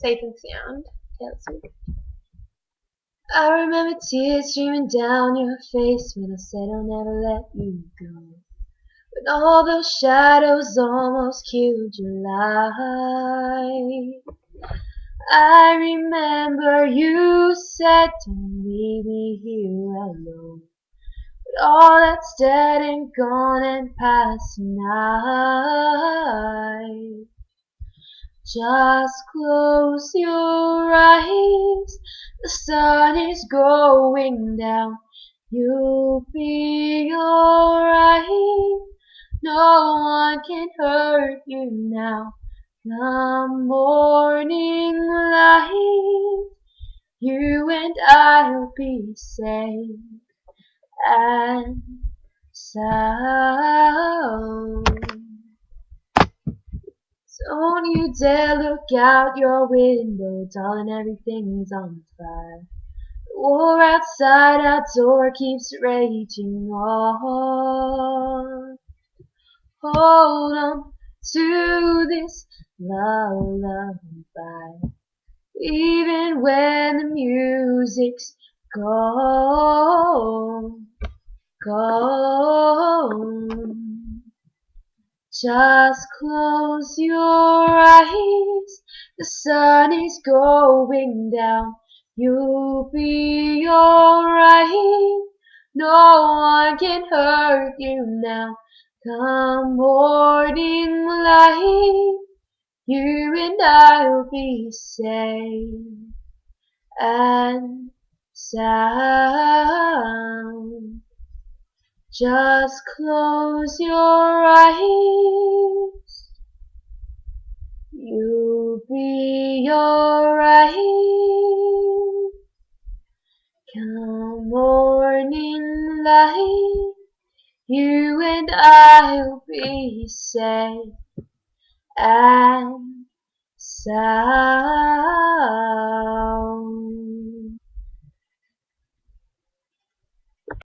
Safe and Sound, Taylor Swift. I remember tears streaming down your face when I said I'll never let you go. When all those shadows almost killed your light. I remember you said don't leave me here alone. But all that's dead and gone and past tonight. Just close your eyes, the sun is going down. You'll be alright, no one can hurt you now. Come morning light, you and I'll be safe and sound. Don't you dare look out your window, darling, everything's on fire. The war outside our door keeps raging on. Hold on to this lullaby, even when the music's gone. Just close your eyes, the sun is going down. You'll be alright, no one can hurt you now. Come morning light, you and I'll be safe and sound. Just close your eyes, you'll be alright. Come morning light, you and I'll be safe and sound.